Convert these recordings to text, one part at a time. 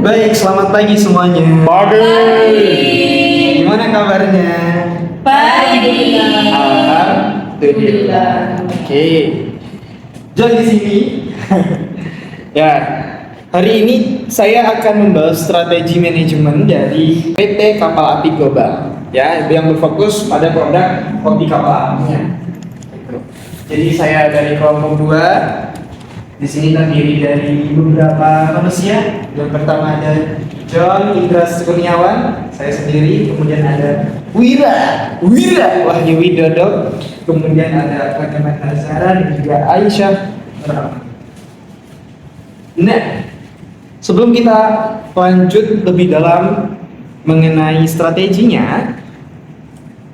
Baik, selamat pagi semuanya. Gimana kabarnya? Alhamdulillah. Oke. John di sini. Ya, hari ini saya akan membahas strategi manajemen dari PT Kapal Api Global. Ya, yang berfokus pada produk kopi kapal apinya. Jadi saya dari kelompok 2. Di sini terdiri dari beberapa manusia. Yang pertama ada John Indra Kurniawan, saya sendiri. Kemudian ada Wira Wahyu Widodo. Kemudian ada Fatimah Nazara dan juga Aisyah. Nah, sebelum kita lanjut lebih dalam mengenai strateginya,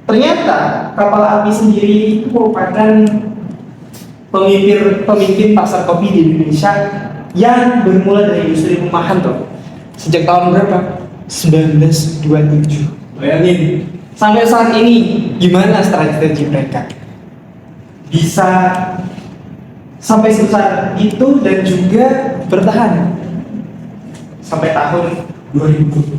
ternyata kapal api sendiri itu merupakan pemimpin pasar kopi di Indonesia yang bermula dari industri rumahan tuh. Sejak tahun berapa? 1927. Bayangin. Sampai saat ini gimana strategi mereka? Bisa sampai sebesar itu dan juga bertahan sampai tahun 2020.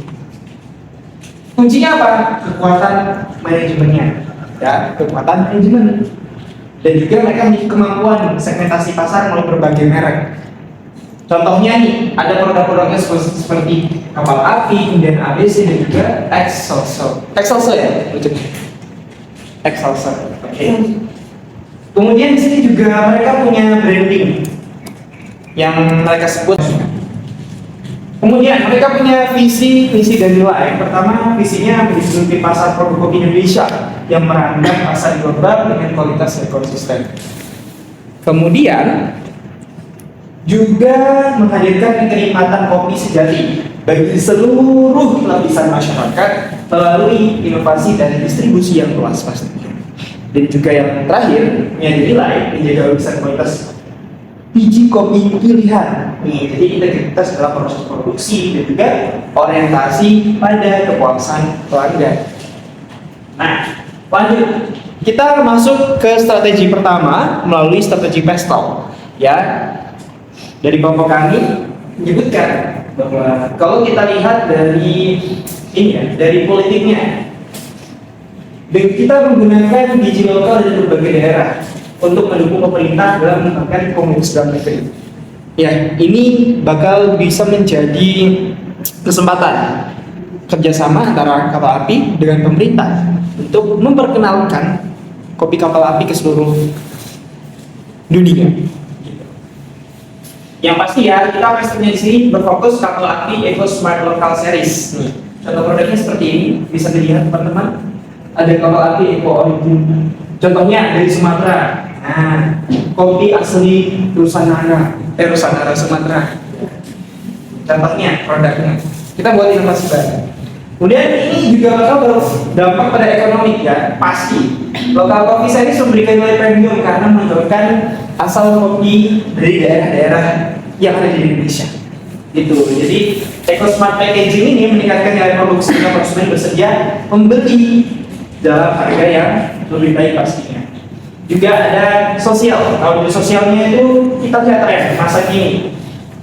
Kuncinya apa? Kekuatan manajemennya. Ya, kekuatan manajemen. Dan juga mereka memiliki kemampuan segmentasi pasar melalui berbagai merek. Contohnya nih, ada produk-produknya seperti kapal api, kemudian ABC dan juga Excelsior. Excelsior ya, Excelsior. Oke. Kemudian di sini juga mereka punya branding yang mereka sebut. Kemudian mereka punya visi, misi dan nilai. Pertama, visinya menjadi pasar produk kopi Indonesia yang merangkap pasar global dengan kualitas yang konsisten. Kemudian juga menghadirkan kenikmatan kopi sejati bagi seluruh lapisan masyarakat melalui inovasi dan distribusi yang luas pastinya. Dan juga yang terakhir, punya nilai menjaga lukisan kualitas biji kopi pilihan. Nih, jadi integritas dalam proses produksi dan juga orientasi pada kepuasan pelanggan. Nah, lanjut. Kita masuk ke strategi pertama melalui strategi pestal. Ya, dari kelompok kami menyebutkan bahwa kalau kita lihat dari ini ya, dari politiknya, dan kita menggunakan biji lokal dari berbagai daerah untuk mendukung pemerintah dalam mengembangkan komunitas dalam negeri. Ya, ini bakal bisa menjadi kesempatan kerjasama antara kapal api dengan pemerintah untuk memperkenalkan kopi kapal api ke seluruh dunia. Yang pasti ya, kita pastinya di sini berfokus kapal api Eco Smart Local Series. Nih, contoh produknya seperti ini, bisa dilihat teman-teman. Ada kapal api Eco Origin. Contohnya dari Sumatera. Nah, kopi asli Nusantara Sumatera. Contohnya produknya. Kita buat inovasi baru. Kemudian ini juga bakal berdampak pada ekonomi ya, pasti. Local Coffee Series memberikan nilai premium karena menunjukkan asal kopi dari daerah-daerah yang ada di Indonesia. Gitu. Jadi Eco Smart Packaging ini meningkatkan nilai produksi sehingga konsumen bersedia membeli dalam harga yang lebih baik pastinya. Juga ada sosial. Kalau di sosialnya itu kita lihat tren masa kini.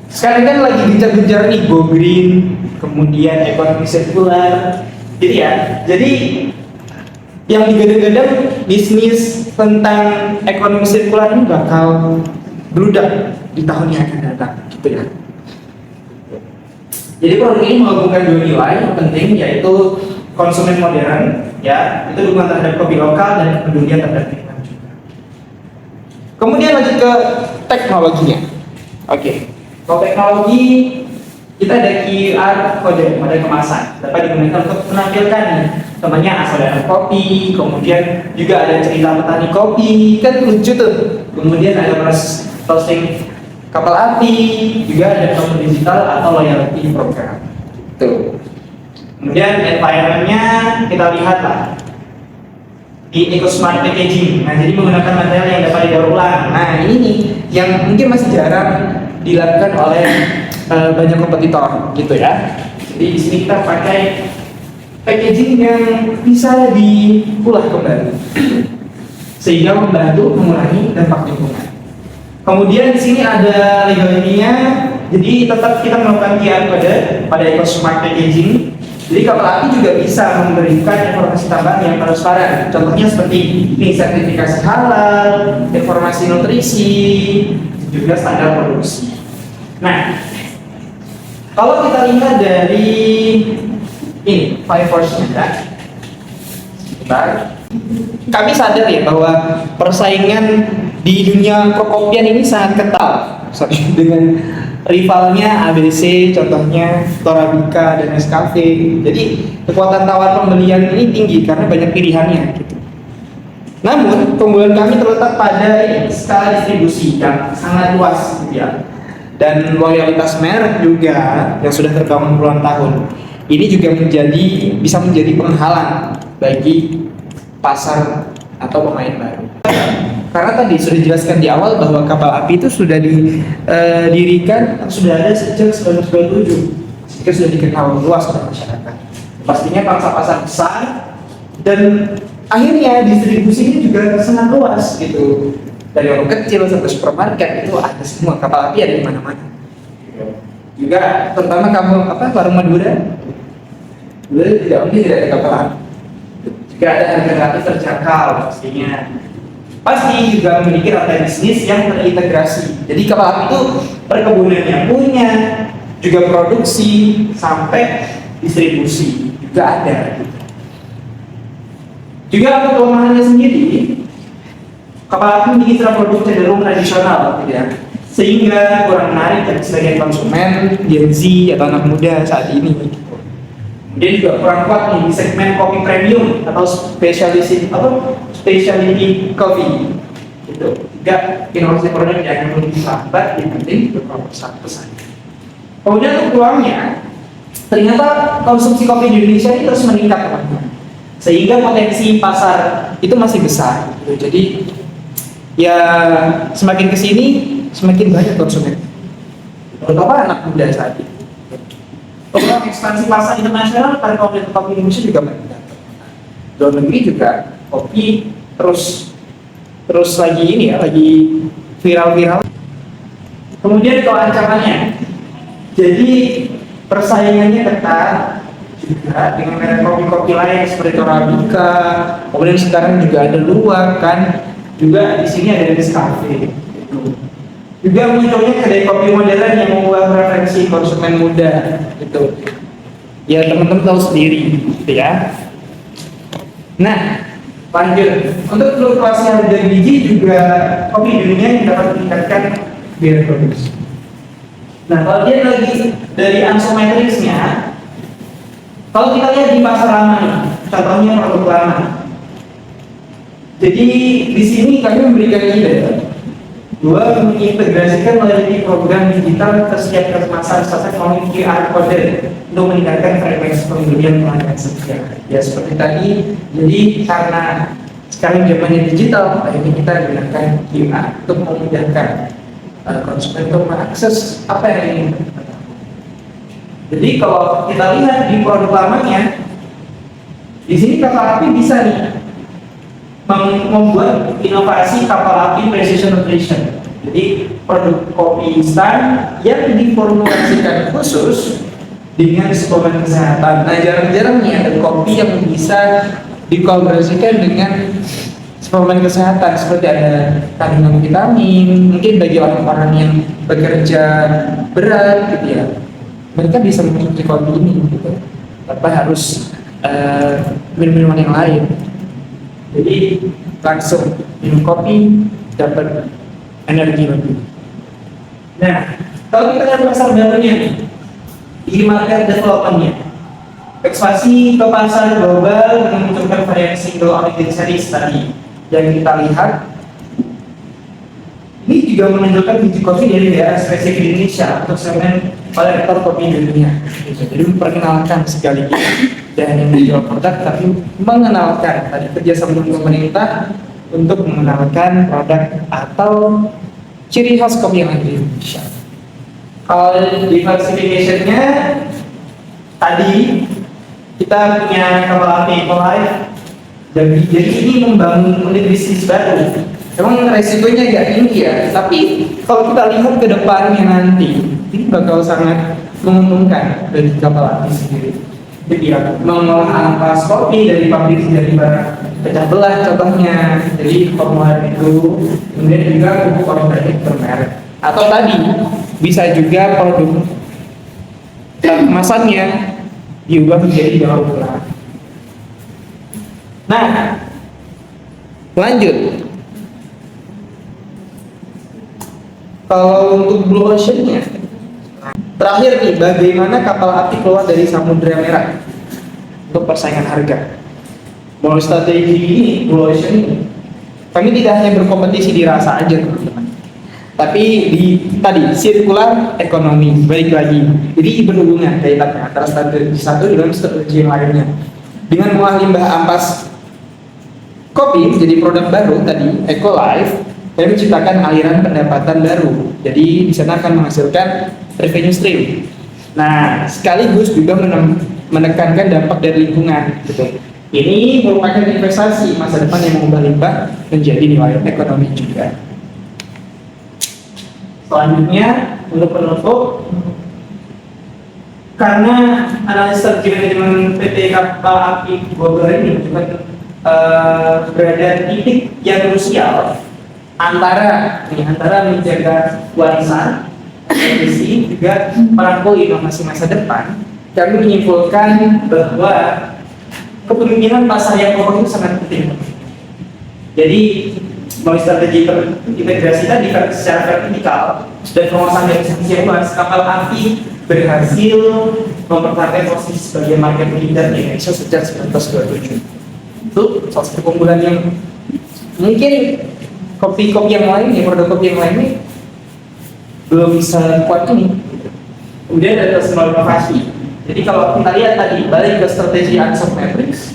Sekarang kan lagi gencar-gencar nih go green, kemudian ekonomi sirkular. Jadi yang digadang-gadang bisnis tentang ekonomi sirkular ini bakal beludak di tahun yang akan datang, gitu ya. Jadi produk ini menggabungkan dua nilai yang penting, yaitu konsumen modern, ya, itu dukungan terhadap kopi lokal dan kepedulian terhadap lingkungan juga. Kemudian lanjut ke teknologinya. Oke. Kalau teknologi, kita ada QR kode pada kemasan, dapat digunakan untuk menampilkan temannya asal daerah kopi, kemudian juga ada cerita petani kopi, kan lucu tuh. Kemudian ada proses posting kapal api, juga ada promo digital atau loyalty program. Tuh. Kemudian environment-nya kita lihat lah di Eco Smart Packaging. Nah, jadi menggunakan material yang dapat didaur ulang. Nah, ini yang mungkin masih jarang dilakukan oleh banyak kompetitor, gitu ya. Jadi di sini kita pakai packaging yang bisa diulah kembali, sehingga membantu mengurangi dampak lingkungan. Kemudian di sini ada legality-nya, Jadi tetap kita melakukan QR code pada EcoSmart Packaging. Jadi kapal api juga bisa memberikan informasi tambahan yang transparan. Contohnya seperti ini, sertifikasi halal, informasi nutrisi, juga standar produksi. Nah, kalau kita lihat dari ini, Five Force-nya, kami sadar ya bahwa persaingan di dunia perkopian ini sangat ketat dengan rivalnya ABC, contohnya Torabika dan Nescafe. Jadi kekuatan tawar pembelian ini tinggi karena banyak pilihannya gitu. Namun keunggulan kami terletak pada skala distribusi yang sangat luas gitu ya. Dan loyalitas merek juga yang sudah terbangun puluhan tahun. Ini juga bisa menjadi penghalang bagi pasar atau pemain baru. Karena tadi sudah dijelaskan di awal bahwa kapal api itu sudah didirikan, sudah ada sejak 1997, sehingga sudah dikenal luas oleh masyarakat. Pastinya pangsa pasar besar dan akhirnya distribusinya juga sangat luas gitu. Dari orang kecil sampai supermarket itu ada semua, kapal api ada di mana-mana. Juga terutama kamu warung Madura, tidak mungkin tidak ada kapal api. Juga ada harga relatif terjangkau pastinya. Pasti juga memiliki rantai bisnis yang terintegrasi. Jadi kapal api itu perkebunannya punya, juga produksi sampai distribusi juga ada. Juga untuk kelemahannya sendiri, kapal api memiliki cara produk cenderung tradisional, gitu ya, sehingga kurang menarik bagi sebagian konsumen Gen Z atau anak muda saat ini. Kemudian juga kurang kuat nih di segmen kopi premium atau specialty coffee. Gitu. Juga inovasi produk yang lebih lambat, yang penting berproporsional pesan. Kemudian untuk peluangnya, ternyata konsumsi kopi di Indonesia ini terus meningkat, teman-teman. Sehingga potensi pasar itu masih besar. Gitu. Jadi ya semakin kesini semakin banyak konsumen, terutama anak muda saat ini. Program ekspansi pasar internasional pada kopi Indonesia juga banyak. Luar negeri juga kopi terus lagi ini ya, lagi viral. Kemudian kalau ancamannya, jadi persaingannya ketat juga dengan merek kopi lain seperti Torabika. Kemudian sekarang juga ada Luwak kan. Juga di sini ada Nescafe. Juga munculnya kedai kopi modern yang mengubah preferensi konsumen muda, gitu. Ya teman-teman tahu sendiri, gitu ya. Nah, lanjut untuk fluktuasi harga biji juga kopi di dunia yang dapat meningkatkan biaya produksi. Nah, kalau dia lagi dari ansometricsnya, kalau kita lihat di pasar lama nih, contohnya produk lama. Jadi di sini kami memberikan ide bahwa mengintegrasikan melalui program digital ke setiap kemasan sasaran melalui QR code untuk meningkatkan frekuensi pembelian pelanggan setia. Ya seperti tadi, jadi karena sekarang zamannya digital, akhirnya kita gunakan QR untuk memudahkan konsumen untuk mengakses apa yang ingin. Jadi kalau kita lihat di produk lamanya, di sini kapal api bisa nih membuat inovasi kapal api precision nutrition. Jadi produk kopi instan yang diformulasikan khusus dengan suplemen kesehatan. Nah, jarang-jarang nih ada kopi yang bisa dikolaborasikan dengan suplemen kesehatan seperti ada kandungan vitamin. Mungkin bagi orang-orang yang bekerja berat gitu ya, mereka bisa mengonsumsi kopi ini gitu, tanpa harus minum-minuman yang lain. Jadi langsung minum kopi dapat energi lebih. Nah, kalau kita lihat pasar barunya nih, di market development-nya, ekspansi ke pasar global dengan memunculkan variasi single origin series tadi yang kita lihat. Ini juga menunjukkan biji kopi dari daerah spesifik Indonesia untuk segmen kolektor kopi di dunia. Jadi memperkenalkan sekaligus dan yang menjual produk, tapi mengenalkan tadi kerjasama dengan pemerintah untuk mengenalkan produk atau ciri khas kopi yang ada di Indonesia. Kalau diversification-nya tadi kita punya kapal api Eco-Life, jadi ini membangun unit bisnis baru. Emang resikonya agak tinggi ya, tapi kalau kita lihat ke depannya nanti ini bakal sangat menguntungkan bagi kapal api sendiri. Jadi ya, mengolah ampas kopi dari pabrik dari barang pecah belah contohnya, jadi formulir itu, kemudian juga pupuk organik bermerek. Atau tadi bisa juga produk kemasannya diubah menjadi daur ulang. Nah, lanjut. Kalau untuk blue ocean-nya, terakhir nih, bagaimana kapal api keluar dari Samudra Merah untuk persaingan harga? Melalui strategi ini, blue ocean ini, kami tidak hanya berkompetisi di rasa aja, teman-teman, tapi di tadi circular ekonomi, balik lagi. Jadi berhubungan kaitannya antara strategi satu dengan strategi yang lainnya. Dengan mengolah limbah ampas kopi jadi produk baru tadi, Ecolife, kami menciptakan aliran pendapatan baru. Jadi di sana akan menghasilkan revenue stream. Nah, sekaligus juga menekankan dampak dari lingkungan. Gitu. Ini merupakan investasi masa depan yang mengubah limbah menjadi nilai ekonomi juga. Selanjutnya untuk penutup, karena analisis strategi manajemen PT Kapal Api Bogor ini juga berada di titik yang krusial antara menjaga warisan, tradisi, juga merangkul inovasi masa depan. Kami menyimpulkan bahwa kepemimpinan pasar yang kokoh itu sangat penting. Jadi melalui strategi integrasi tadi secara vertikal dan penguasaan dari sisi yang luas, kapal api berhasil mempertahankan posisi sebagai market leader di Indonesia sejak 1927. Itu salah satu keunggulan yang mungkin kopi-kopi yang lain, produk kopi yang lain ini belum bisa kuat ini. Kemudian ada semua inovasi. Jadi kalau kita lihat tadi, balik ke strategi Answer Matrix,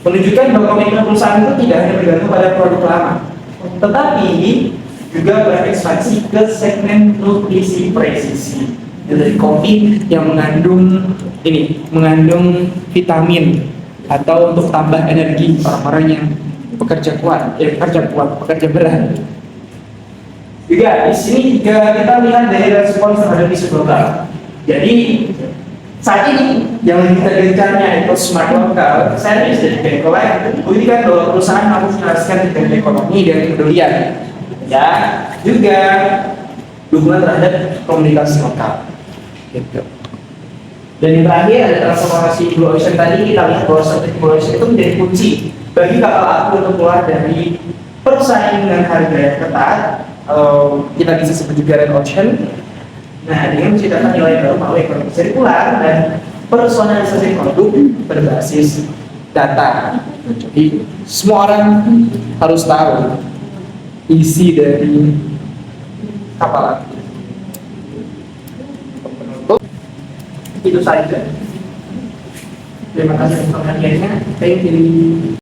menunjukkan bahwa komitmen perusahaan itu tidak hanya bergantung pada produk lama, tetapi juga berekspansi ke segmen nutrisi presisi. Dari kopi yang mengandung vitamin atau untuk tambah energi orang-orang yang pekerja berat. Juga di sini juga kita lihat dari respons terhadap isu global. Jadi saat ini yang kita gencarnya itu smart local service dari Ecolife buktikan bahwa perusahaan harus menjelaskan dengan ekonomi dan kepedulian. Ya, juga dukungan terhadap komunitas lokal. Gitu. Dan yang terakhir ada transformasi Blue Ocean tadi, kita lihat bahwa strategi Blue Ocean itu menjadi kunci bagi kapal api untuk keluar dari persaingan harga yang ketat, kita bisa sebut juga red ocean. Nah, dengan menciptakan nilai baru melalui ekonomi sirkular dan personalisasi produk berbasis data. Jadi semua orang harus tahu isi dari kapal api. Itu saja. Terima kasih untuk perhatiannya. Thank you.